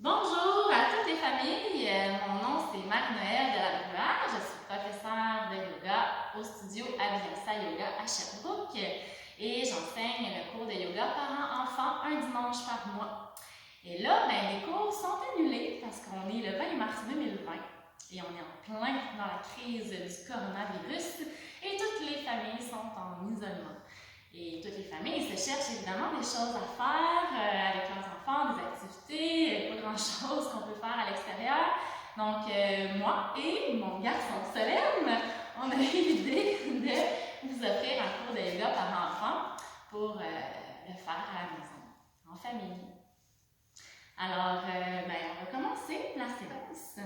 Bonjour à toutes les familles, mon nom c'est Marie-Noëlle de la Bruyère, je suis professeure de yoga au studio Abhyasa Yoga à Sherbrooke et j'enseigne le cours de yoga parents-enfants un dimanche par mois. Et là, les cours sont annulés parce qu'on est le 20 mars 2020 et on est en plein dans la crise du coronavirus et toutes les familles sont en isolement. Et toutes les familles se cherchent évidemment des choses à faire avec leurs enfants, des activités, pas grand-chose qu'on peut faire à l'extérieur. Donc, moi et mon garçon Solène, on a eu l'idée de vous offrir un cours de yoga par enfant pour le faire à la maison, en famille. Alors, on va commencer la séance.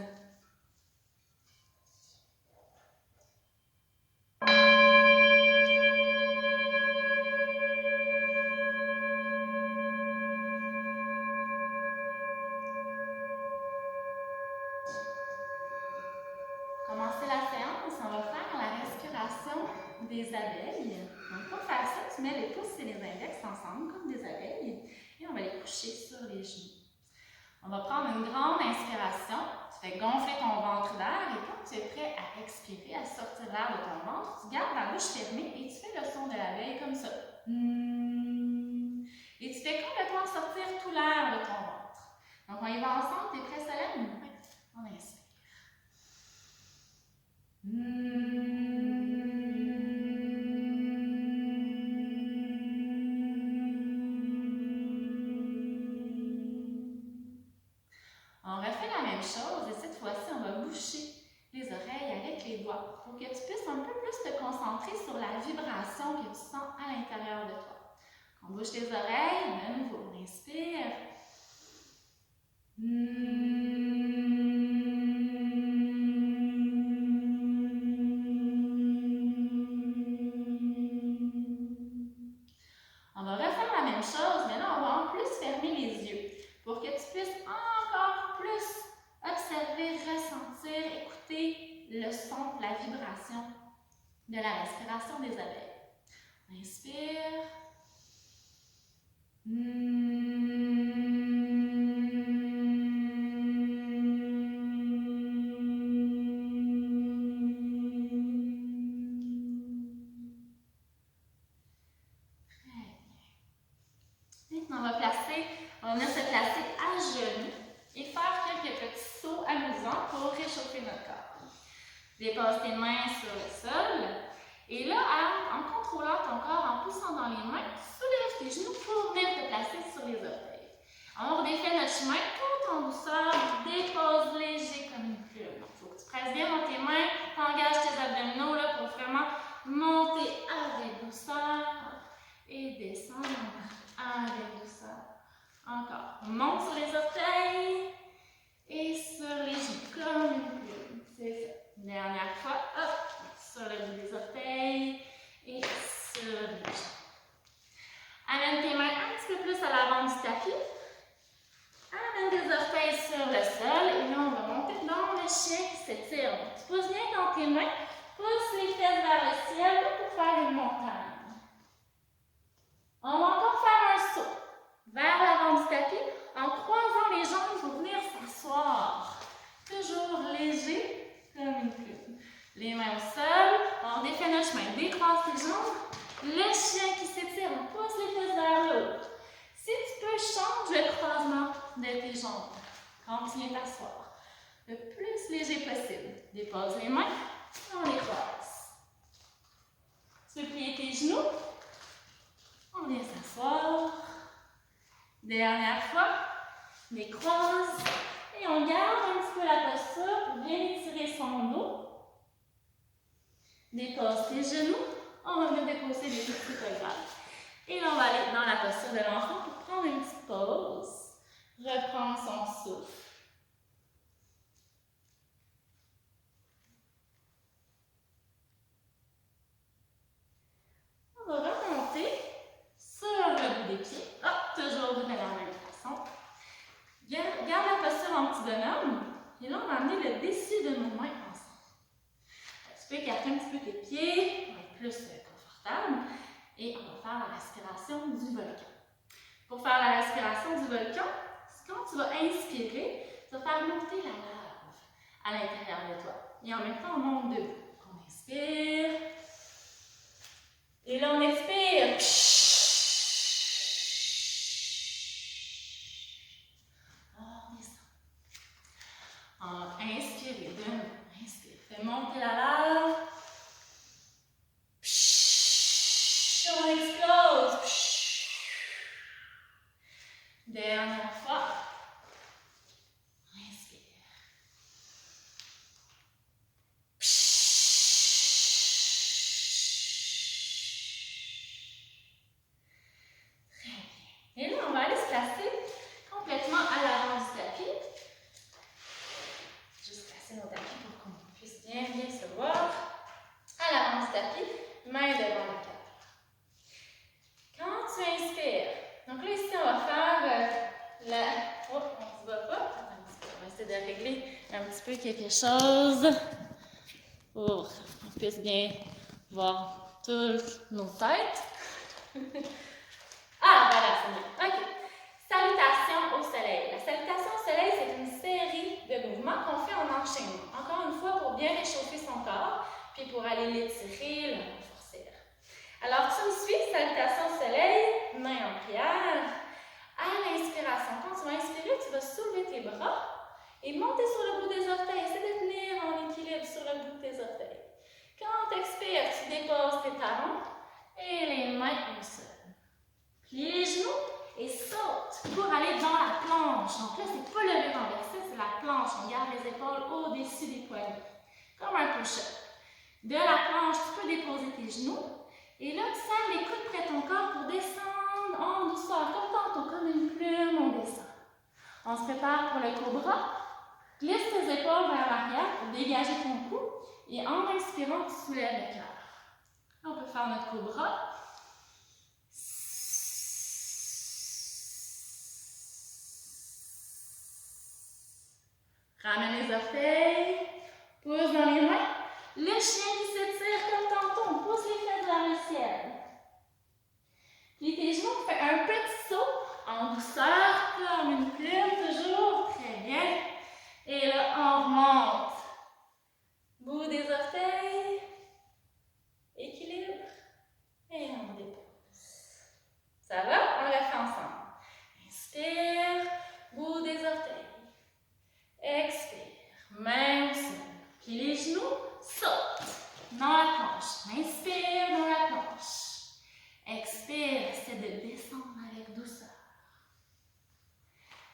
Commencer la séance, on va faire la respiration des abeilles. Donc, pour faire ça, tu mets les pouces et les index ensemble comme des abeilles et on va les coucher sur les genoux. On va prendre une grande inspiration, tu fais gonfler ton ventre d'air et quand tu es prêt à expirer, à sortir l'air de ton ventre, tu gardes la bouche fermée et tu fais le son de l'abeille comme ça. Et tu fais complètement sortir tout l'air de ton ventre. Donc, on y va ensemble, tu es prêt, Solène? Oui. On inspire. On refait la même chose et cette fois-ci, on va boucher les oreilles avec les doigts pour que tu puisses un peu plus te concentrer sur la vibration que tu sens à l'intérieur de toi. On bouche les oreilles, de nouveau, on inspire. On va refaire la même chose, mais là, on va en plus fermer les yeux pour que tu puisses encore plus observer, ressentir, écouter le son, la vibration de la respiration des abeilles. Inspire. On va se placer à genoux et faire quelques petits sauts amusants pour réchauffer notre corps. Dépose tes mains sur le sol et là, en contrôlant ton corps, en poussant dans les mains, soulève tes genoux pour venir te placer sur les orteils. On redéfait notre chemin tout en douceur, dépose léger comme une plume. Il faut que tu presses bien dans tes mains, t'engages tes abdominaux là, pour vraiment monter avec douceur et descendre avec douceur. Encore. On monte sur les orteils et sur les genoux, comme une plume. C'est ça. Dernière fois, hop, sur le bout des orteils et sur les genoux. Amène tes mains un petit peu plus à l'avant du tapis. Amène tes orteils sur le sol et là, on va monter dans le chien qui s'étire. Tu pousses bien dans tes mains, pousse les fesses vers le ciel pour faire une montagne. On va encore faire un saut vers l'avant du tapis en croisant les jambes pour venir s'asseoir. Toujours léger comme une plume. Les mains au sol, on défait notre chemin, décroise tes jambes. Le chien qui s'étire, on pousse les fesses vers le haut. Si tu peux, change le croisement de tes jambes quand tu viens t'asseoir. Le plus léger possible. Dépose les mains, on les croise. Tu peux plier tes genoux. On vient s'asseoir. Dernière fois, les croise et on garde un petit peu la posture pour bien étirer son dos. Dépose tes genoux, on va venir déposer les petits poignets. Et là, on va aller dans la posture de l'enfant pour prendre une petite pause, reprendre son souffle. On va remonter sur le bout des pieds. Toujours de la même façon. Garde la posture en petit bonhomme. Et là, on va amener le dessus de nos mains ensemble. Tu peux écarter un petit peu tes pieds pour être plus confortable. Et on va faire la respiration du volcan. Pour faire la respiration du volcan, ce Quand tu vas inspirer, tu vas faire monter la lave à l'intérieur de toi. Et en même temps, on monte debout. On inspire. Et là, on expire. On descend. Inspirez, de nouveau. Inspire. Fais monter la lave. On explose. Dernière fois. Inspire. Très bien. Et là, on va aller se placer complètement à l'avant du tapis. Juste placer nos tapis pour qu'on puisse bien se voir. À l'avant du tapis, main devant le cœur. Quand tu inspires, donc là ici on va faire oh, on ne se voit pas. Attends un petit peu, on va essayer de régler un petit peu quelque chose pour qu'on puisse bien voir toutes nos têtes. Ah, voilà, c'est bien. OK. Salutation au soleil. La salutation au soleil, c'est une série de mouvements qu'on fait en enchaînement. Encore une fois, pour bien réchauffer son corps, puis pour aller l'étirer, le renforcer. Alors, tu me suis, salutation au soleil, main en prière. À l'inspiration, quand tu vas inspirer, tu vas soulever tes bras et monter sur le bout des orteils. Essaie de tenir en équilibre sur le bout de tes orteils. Quand tu expires, tu déposes tes talons et les mains au sol. Plie les genoux et saute pour aller dans la planche. Donc là, c'est pas le renversé, c'est la planche. On garde les épaules au-dessus des poignets, comme un push-up. De la planche, tu peux déposer tes genoux. Et là, tu serres les coudes près de ton corps pour descendre en douceur, comme tantôt, comme une plume, on descend. On se prépare pour le cobra. Glisse tes épaules vers l'arrière pour dégager ton cou. Et en inspirant, tu soulèves le cœur. On peut faire notre cobra. Ramène les orteils. Pousse dans les mains. Le chien qui s'étire comme tantôt, on pousse les fesses vers le ciel. Plie tes genoux, fais un petit saut en douceur, comme une plume, toujours. Très bien. Et là, on remonte. Bout des orteils. Équilibre. Et on dépose. Ça va? On le fait ensemble. Inspire. Bout des orteils. Expire. Main au sol. Plie les genoux. Saute dans la planche. Inspire dans la planche. Expire, essaie de descendre avec douceur.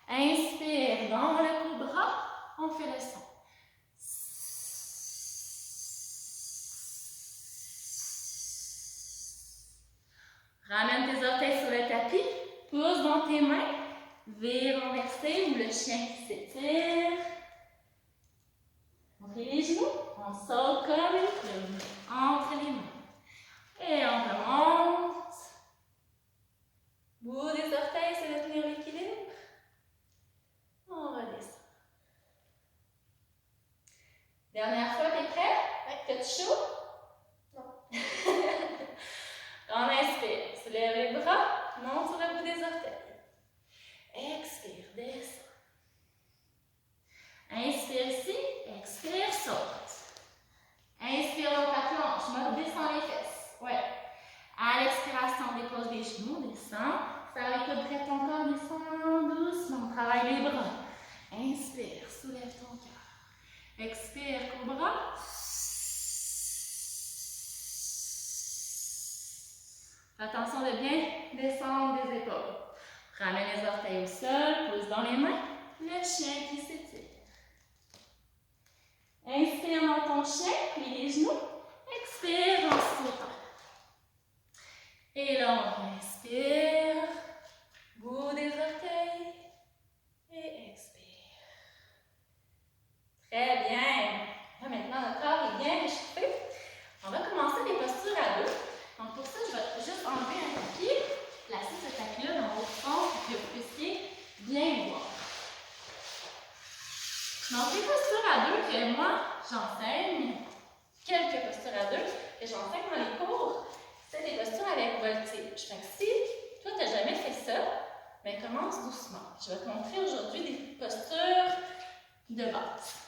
Inspire dans le cobra. On fait le son. Ramène tes orteils sur le tapis. Pousse dans tes mains. V renversé ou le chien qui s'étire. On plie les genoux. On saute comme une plume entre les mains. Et on remonte. Bout des orteils, c'est de tenir l'équilibre. On redescend. Dernière fois, t'es prêt? T'as-tu chaud? Non. On inspire. Soulève les bras. Monte sur le bout des orteils. Expire, descends. Inspire ici. Expire, saute. Inspire dans ta planche, descends les fesses. Ouais. À l'expiration, dépose les genoux, descends. Serre les coudes près de ton corps, descends doucement. Travaille les bras. Inspire, soulève ton cœur. Expire, cobra. Fais attention de bien descendre des épaules. Ramène les orteils au sol, pose dans les mains. Le chien qui s'étire. Inspire dans ton chien, plie les genoux. Expire en sautant. Et là, on inspire. Bout des orteils. Et expire. Très bien. Là, maintenant, notre corps est bien réchauffé. On va commencer des postures à deux. Donc, pour ça, je vais juste enlever un tapis. Placer ce tapis-là dans votre fond pour que vous puissiez bien voir. Donc, les postures à deux que moi, j'enseigne, quelques postures à deux que j'enseigne dans les cours, c'est des postures avec voltige. Fait que si toi, tu n'as jamais fait ça, mais commence doucement. Je vais te montrer aujourd'hui des postures de base.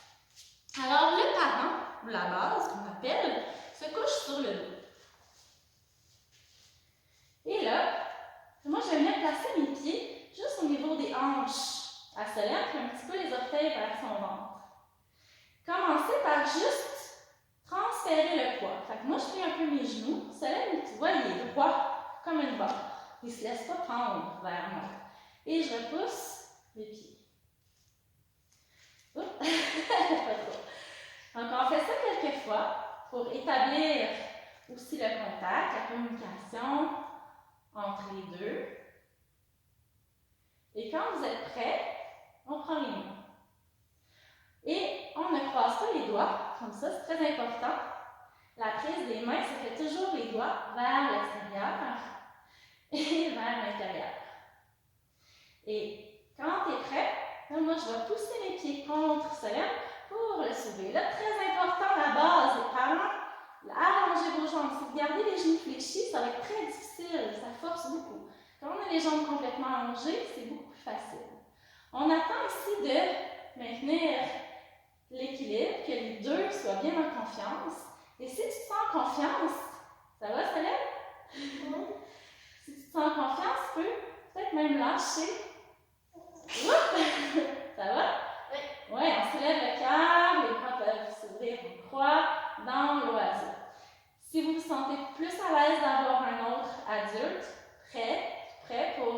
Alors, le parent, ou la base, qu'on appelle, se couche sur le dos. Et là, moi, je vais venir placer mes pieds juste au niveau des hanches à Solène, puis un petit peu les orteils vers son ventre. Commencez par juste transférer le poids. Fait que moi, je plie un peu mes genoux. Solène, tu vois, il est droit comme une barre. Il ne se laisse pas prendre vers moi. Et je repousse les pieds. Oups, pas trop. Donc, on fait ça quelques fois pour établir aussi le contact, la communication entre les deux. Et quand vous êtes prêts, on prend les mains. Et on ne croise pas les doigts, comme ça, c'est très important. La prise des mains, ça fait toujours les doigts vers l'extérieur et vers l'intérieur. Et quand tu es prêt, là, moi, je vais pousser mes pieds contre Solène pour le soulever. Là, très important, la base, les parents, allongez vos jambes. Si vous gardez les genoux fléchis, ça va être très difficile, ça force beaucoup. Quand on a les jambes complètement allongées, c'est beaucoup plus facile. On attend ici de maintenir l'équilibre, que les deux soient bien en confiance. Et si tu te sens en confiance, ça va, Solène? Oui. Si tu te sens en confiance, tu peux peut-être même lâcher. Ça va? Oui. Oui, on soulève le cœur, les bras peuvent s'ouvrir en croix dans l'oiseau. Si vous vous sentez plus à l'aise d'avoir un autre adulte, prêt pour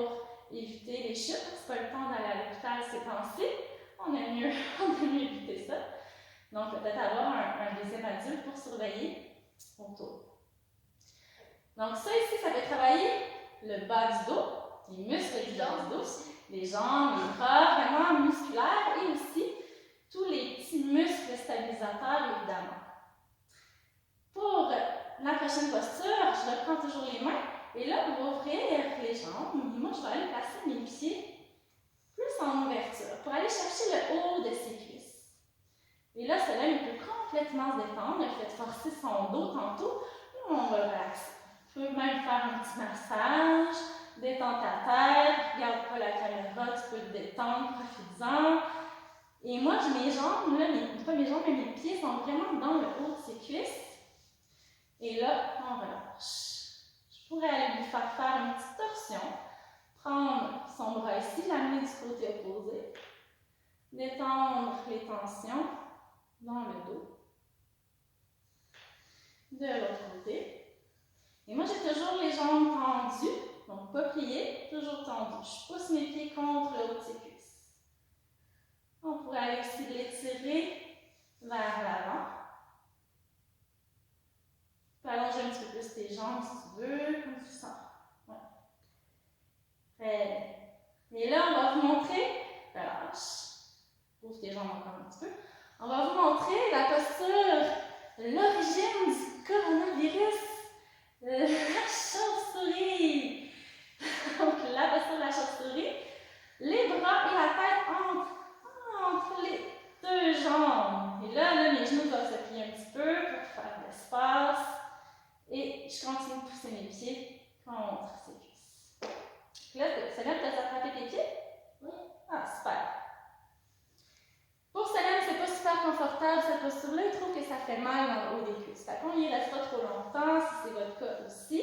éviter les chutes, c'est pas le temps d'aller à l'hôpital ces temps-ci, on aime mieux éviter ça. Donc, peut-être avoir un deuxième adulte pour surveiller autour. Donc, ça ici, ça fait travailler le bas du dos, les muscles du bas du dos, les jambes, les bras, vraiment musculaires, et aussi tous les petits muscles stabilisateurs, évidemment. Pour la prochaine posture, je reprends toujours les mains, et là, on va ouvrir les jambes. Moi, je vais aller placer mes pieds plus en ouverture, pour aller chercher le haut de ses cuisses. Et là, Solène peut complètement se détendre. Elle fait forcer son dos tantôt. Et on va relaxer. Tu peux même faire un petit massage. Détends ta tête. Regarde pas la caméra. Tu peux te détendre. Profites-en. Et moi, mes jambes, là, pas mes jambes, mais mes pieds sont vraiment dans le haut de ses cuisses. Et là, on relâche. Je pourrais aller lui faire une petite torsion. Prendre son bras ici, l'amener du côté opposé. Détendre les tensions dans le dos. De l'autre côté. Et moi, j'ai toujours les jambes tendues, donc pas pliées, toujours tendues. Je pousse mes pieds contre le haut de ses cuisses. On pourrait aller aussi l'étirer vers l'avant. Tu peux allonger un petit peu plus tes jambes si tu veux, comme tu sens. Ouais. Très bien. Et là, on va vous montrer, relâche. Ouvre tes jambes encore un petit peu. On va vous montrer la posture, l'origine du coronavirus, la chauve-souris. Donc, la posture de la chauve-souris, les bras et la tête entre les deux jambes. Et là, mes genoux doivent se plier un petit peu pour faire de l'espace. Et je continue de pousser mes pieds contre ces cuisses. Là, c'est bien de t'attraper tes pieds? Oui. Ah, super. Pour Solène, c'est pas super confortable cette posture-là. Il trouve que ça fait mal dans le haut des cuisses. Fait qu'on n'y reste pas trop longtemps, si c'est votre cas aussi.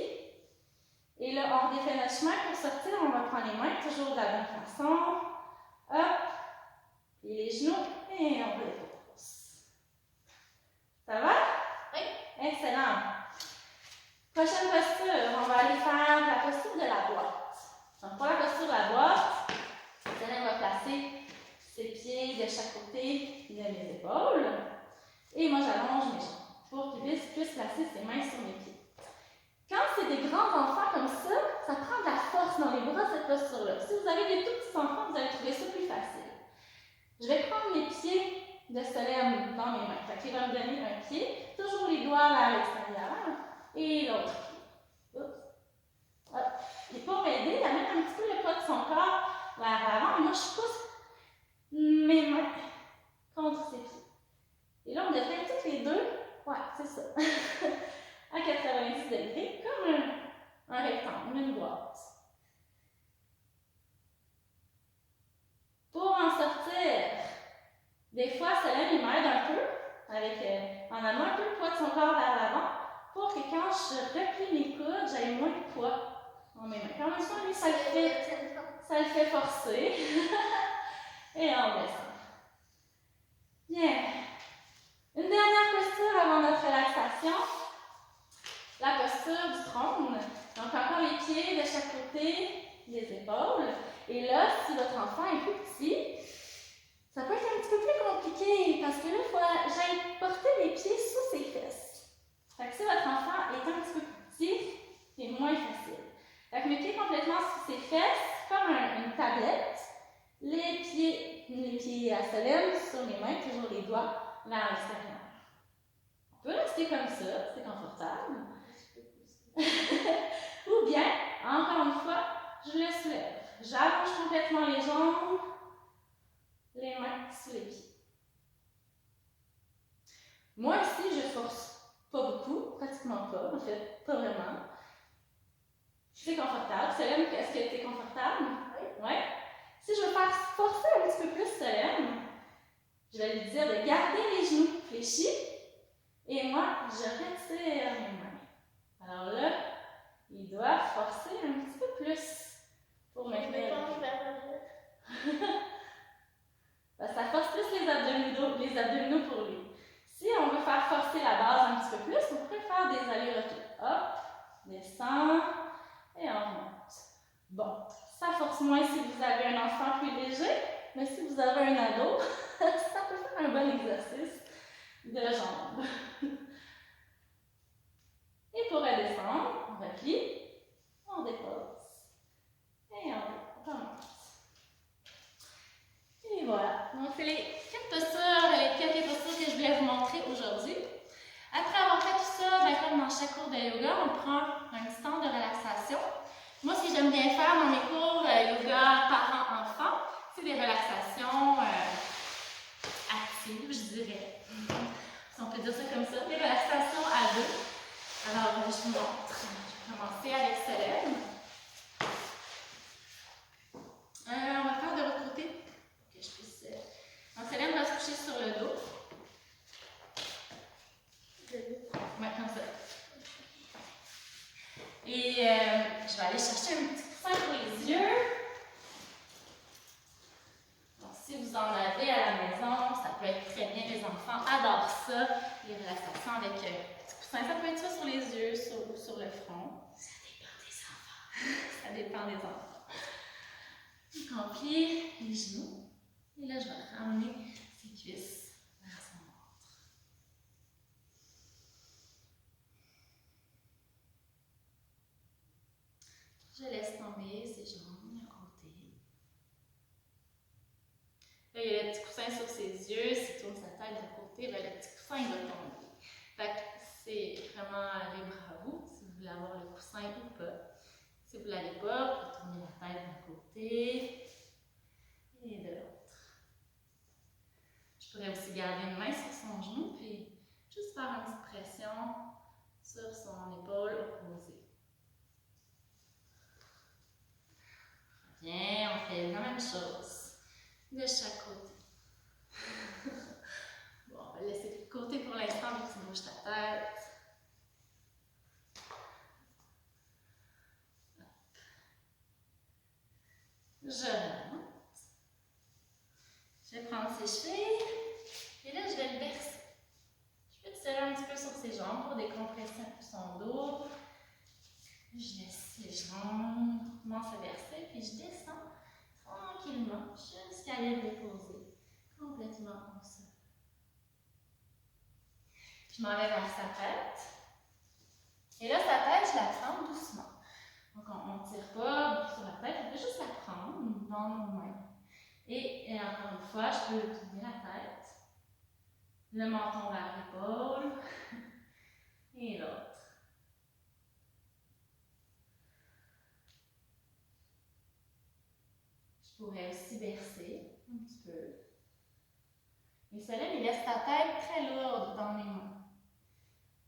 Et là, on redéfait notre chemin. Pour sortir, on va prendre les mains toujours de la bonne façon. Hop. Et les genoux. Et on repousse. Ça va? Oui. Excellent. Prochaine posture, on va aller faire la posture de la boîte. Donc, pour la posture de la boîte, Solène va placer ses pieds de chaque côté de mes épaules. Et moi, j'allonge mes jambes pour qu'il puisse placer ses mains sur mes pieds. Quand c'est des grands enfants comme ça, ça prend de la force dans les bras, cette posture-là. Si vous avez des tout petits enfants, vous allez trouver ça plus facile. Je vais prendre mes pieds de Solène dans mes mains. Fait qu'il va me donner un pied, toujours les doigts vers l'extérieur, et l'autre pied. Oups. Hop. Et pour m'aider, il amène un petit peu le poids de son corps vers l'avant. Et moi, je pousse mes mains contre ses pieds. Et là, on devrait toutes les deux, ouais, c'est ça, à 90 degrés, comme un rectangle, une boîte. amenant un peu le poids de son corps vers l'avant pour que quand je replie mes coudes, j'aie moins de poids dans mes mains. Quand même ça, lui, ça le fait forcer. Et on descend. Bien. Une dernière posture avant notre relaxation. La posture du trône. Donc encore les pieds de chaque côté, les épaules. Et là, si votre enfant est plus petit, ça peut être un petit peu plus compliqué parce que là, il faut que j'aille porter les pieds sous ses fesses. Fait que si votre enfant est un petit peu plus petit, c'est moins facile. Fait que mes pieds complètement sous ses fesses, comme une tablette. Les pieds à Solène sur mes mains, toujours les doigts vers l'extérieur. On peut rester comme ça, c'est confortable. Ou bien, encore une fois, je le soulève. J'allonge complètement les jambes, les mains sous les pieds. Moi ici, je force pas beaucoup, pratiquement pas, en fait, pas vraiment. C'est confortable. Solène, est-ce que tu es confortable? Oui. Ouais. Si je veux faire forcer un petit peu plus Solène, je vais lui dire de garder les genoux fléchis et moi, je retire mes mains. Alors là, il doit forcer un petit peu plus pour maintenir. Ça force plus les abdominaux pour lui. Si on veut faire forcer la base un petit peu plus, on peut faire des allers-retours. Hop, descend et on remonte. Bon, ça force moins si vous avez un enfant plus léger, mais si vous avez un ado, ça peut faire un bon exercice de jambes. Et pour redescendre, on replie, on dépose et on recommence. Et voilà. Donc, c'est les quelques postures que je voulais vous montrer aujourd'hui. Après avoir fait tout ça, comme dans chaque cours de yoga, on prend un petit temps de relaxation. Moi, ce que j'aime bien faire dans mes cours yoga parents-enfants, c'est des relaxations actives, je dirais. Si on peut dire ça comme ça, des relaxations à deux. Alors, je vous montre. Je vais commencer avec Solène. On va faire de l'autre côté pour que je puisse. Donc, Solène va se coucher sur le dos. Ouais, comme ça. Et je vais aller chercher un petit coussin pour les yeux. Donc, si vous en avez à la maison, ça peut être très bien. Les enfants adorent ça, les relaxations avec un petit coussin. Ça peut être ça sur les yeux ou sur le front. Ça dépend des enfants. Donc, on plie les genoux. Et là, je vais ramener ses cuisses vers son ventre. Je laisse tomber ses jambes d'un côté. Là, il y a le petit coussin sur ses yeux. S'il tourne sa tête de côté, bien, le petit coussin il va tomber. Fait que c'est vraiment libre à vous, si vous voulez avoir le coussin ou pas. Si vous ne l'avez pas, vous pouvez tourner la tête d'un côté et de l'autre. Je pourrais aussi garder une main sur son genou, puis juste faire une petite pression sur son épaule opposée. Bien, on fait la même chose de chaque côté. Bon, on va le laisser de côté pour l'instant, vu que tu bouges ta tête. Hop. Je remonte. Je vais prendre ses chevilles et là, je vais le bercer. Je peux tirer un petit peu sur ses jambes pour décompresser un peu son dos. Je laisse les jambes, commence à verser, puis je descends tranquillement jusqu'à aller le déposer complètement au sol. Je m'en vais vers sa tête. Et là, sa tête, je la prends doucement. Donc, on ne tire pas sur la tête, on peut juste la prendre dans nos mains. Et encore une fois, je peux tourner la tête, le menton vers l'épaule et l'autre. Je pourrais aussi bercer un petit peu. Et Solène, il laisse ta tête très lourde dans mes mains.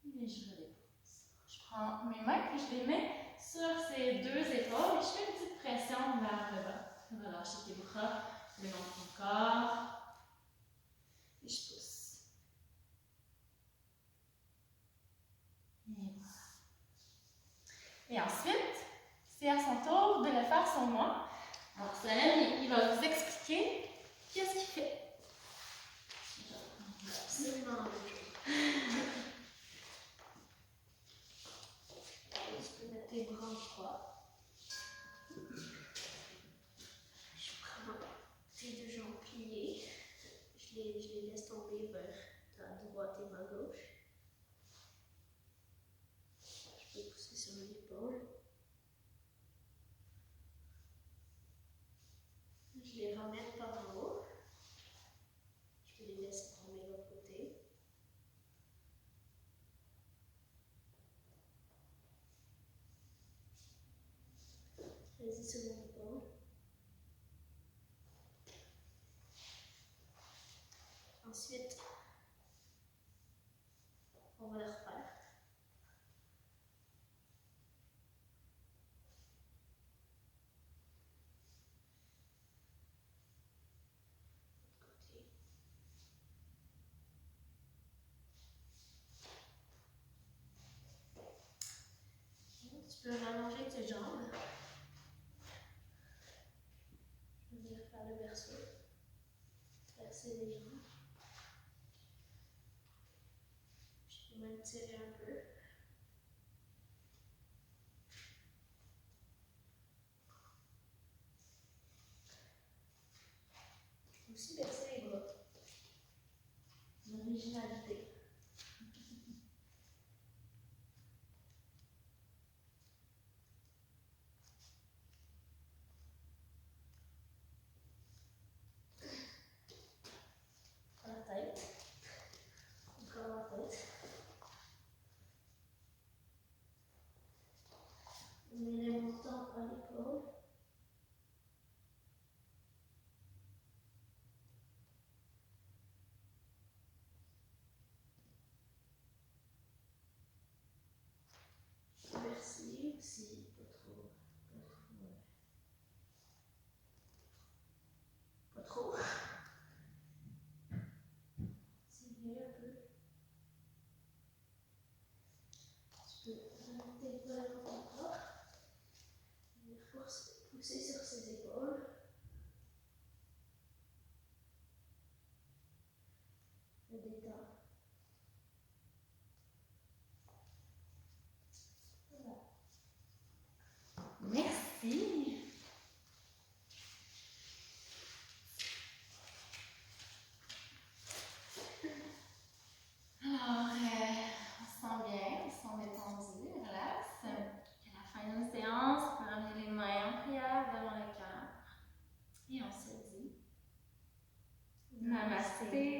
Et je redépose. Je prends mes mains et je les mets sur ces deux épaules et je fais une petite pression vers le bas. Relâchez tes bras le long de ton corps. Et je pousse. tourner vers ta droite et ma gauche. Je peux pousser sur l'épaule. Je les ramène par en haut. Je peux les laisser tomber de l'autre côté. Vas-y sur mon épaule. Ensuite, on va le refaire. Côté. Tu peux rallonger tes jambes. Je vais venir faire le berceau. Verser les jambes. Je peux même tirer un peu. Je peux aussi bercer les bras. L'originalité. La tête. Encore la tête. On met les montants à l'épaule. Verser aussi, pas trop. Pas trop. Tirer un peu. Tu peux remonter tes épaules contre ton corps. Pousser sur ses épaules. Le détendre. Voilà. Merci. Alors, on se sent bien, on se sent détendu, relax. À la fin d'une séance, on peut ramener les mains en prière devant le cœur. Et on se dit Namasté.